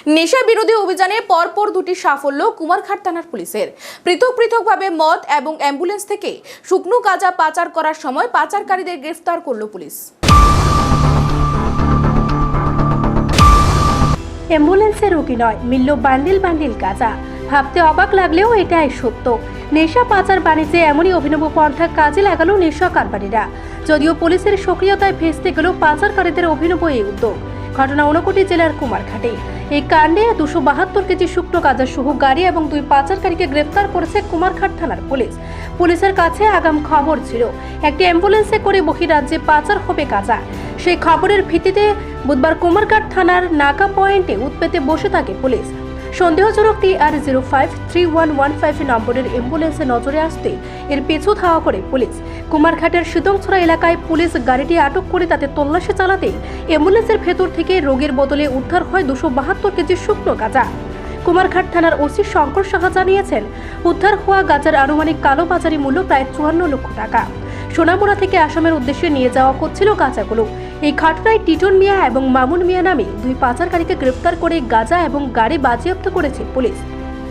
নেশা বিরোধী অভিযানে পরপর দুটি সাফল্য কুমারঘাট থানার পুলিশের। পৃথকভাবে মদ এবং অ্যাম্বুলেন্স থেকে শুকনো গাঁজা পাচার করার সময় পাচারকারীদের গ্রেফতার করল পুলিশ। অ্যাম্বুলেন্সে রোগী নয়, মিলল বান্ডিল বান্ডিল গাঁজা। ভাবতে অবাক লাগলেও এটাই সত্য। নেশা পাচার বাণিজ্যে এমনই অভিনব পন্থা কাজে লাগালো নেশা কারবারিরা। যদিও পুলিশের সক্রিয়তায় ভেস্তে গেল পাচারকারীদের অভিনব এই উদ্যোগ। ঘটনা ঊনকোটি জেলার কুমারঘাটে। এই কাণ্ডে 272 কেজি শুকনো গাঁজা সহ গাড়ি এবং 2 পাচারকারীকে গ্রেফতার করেছে কুমারঘাট থানার পুলিশ। পুলিশের কাছে আগাম খবর ছিল একটি অ্যাম্বুলেন্সে করে বহিরাজ্যে পাচার হবে গাঁজা। সেই খবরের ভিত্তিতে বুধবার কুমারঘাট থানার নাকা পয়েন্টে উৎপেতে বসে থাকে পুলিশ। সন্দেহজনক TR053115 নম্বরের অ্যাম্বুলেন্সে নজরে আসতে এর পিছু ধাওয়া করে পুলিশ। কুমারঘাটের সিদংছড়া এলাকায় পুলিশ গাড়িটি আটক করে তাতে তল্লাশি চালাতেই অ্যাম্বুলেন্সের ভেতর থেকে রোগীর বদলে উদ্ধার হয় 272 কেজি শুকনো গাঁজা। কুমারঘাট থানার ওসি শঙ্কর সাহা জানিয়েছেন, উদ্ধার হওয়া গাঁজার আনুমানিক কালোবাজারি মূল্য প্রায় 54 লক্ষ টাকা। সোনামুড়া থেকে আসামের উদ্দেশ্যে নিয়ে যাওয়া হচ্ছিল গাঁজাগুলো। এই ঘটনায় টিটন মিয়া এবং মামুন মিয়া নামে 2 পাচারকারীকে গ্রেফতার করে গাঁজা এবং গাড়ি বাজেয়াপ্ত করেছে পুলিশ।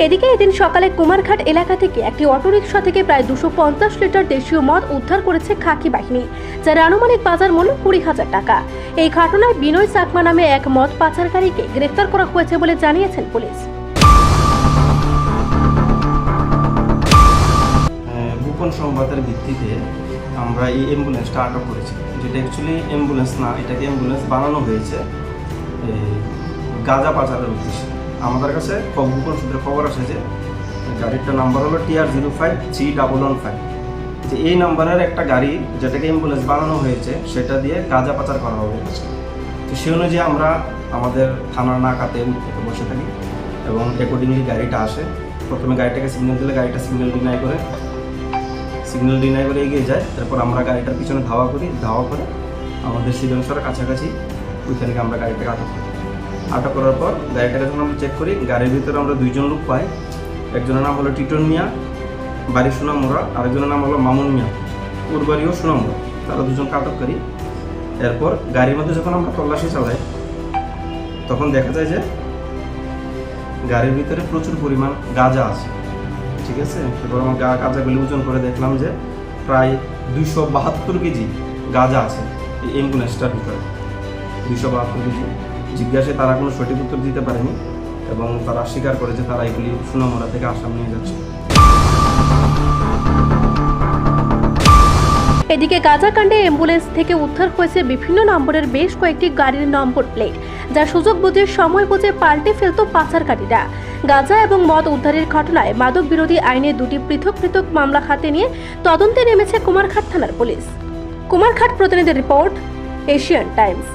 এদিকে এদিন সকালে কুমারঘাট এলাকা থেকে একটি অটোরিকশা থেকে প্রায় 250 লিটার দেশীয় মদ উদ্ধার করেছে খাকি বাহিনী, যার আনুমানিক বাজার মূল্য 20,000 টাকা। এই ঘটনায় বিনয় চাকমা নামে এক মদ পাচারকারীকে গ্রেফতার করা হয়েছে বলে জানিয়েছেন পুলিশ। গোপন সংবাদের ভিত্তিতে আমরা এই অ্যাম্বুলেন্সটা আটক করেছি, যেটা অ্যাকচুয়ালি অ্যাম্বুলেন্স না, এটাকে অ্যাম্বুলেন্স বানানো হয়েছে গাঁজা পাচারের উদ্দেশ্যে। আমাদের কাছে গোপন সূত্রে খবর আসে যে গাড়িটার নাম্বার হলো TR053115, যে এই নাম্বারের একটা গাড়ি যেটাকে অ্যাম্বুলেন্স বানানো হয়েছে সেটা দিয়ে গাঁজা পাচার করা হবে। তো সেই অনুযায়ী আমরা আমাদের থানার নাকাতে বসে থাকি এবং অ্যাকর্ডিংলি গাড়িটা আসে। প্রথমে গাড়িটাকে সিগন্যাল দিলে গাড়িটা সিগন্যাল ডিনাই করে এগিয়ে যায়। তারপর আমরা গাড়িটার পিছনে ধাওয়া করে আমাদের সিডংসর কাছাকাছি ওইখানে আমরা গাড়িটাকে আটক করার পর গাড়িটাকে যখন আমরা চেক করি, গাড়ির ভিতরে আমরা 2 জন লোক পাই। একজনের নাম হলো টিটন মিয়া, বাড়ি সোনামুড়া, আরেকজনের নাম হলো মামুন মিয়া, ওর বাড়িও সোনামুড়া। তারা 2 জনকে আটক করি। এরপর গাড়ির মধ্যে যখন আমরা তল্লাশি চালাই তখন দেখা যায় যে গাড়ির ভিতরে প্রচুর পরিমাণ গাঁজা আছে। ঠিক আছে, তারপর আমার গাঁজাগুলি ওজন করে দেখলাম যে প্রায় 272 কেজি গাঁজা আছে এই অ্যাম্বুলেন্সটার ভিতরে। 272 কেজি। জিজ্ঞাসায় তারা কোনো সঠিক উত্তর দিতে পারেনি এবং তারা স্বীকার করে যে তারা এগুলি সোনামুড়া থেকে আসাম নিয়ে যাচ্ছে। এদিকে গাঁজাকাণ্ডে অ্যাম্বুলেন্স থেকে উদ্ধার হয়েছে বিভিন্ন নম্বরের বেশ কয়েকটি গাড়ির নম্বর প্লেট, যা সুযোগ বুঝে সময় বুঝে পাল্টে ফেলত পাচারকারীরা। গাঁজা এবং মদ উদ্ধারের ঘটনায় মাদক বিরোধী আইনে 2টি পৃথক মামলা হাতে নিয়ে তদন্তে নেমেছে কুমারঘাট থানার পুলিশ। কুমারঘাট প্রতিনিধির রিপোর্ট, এশিয়ান টাইমস।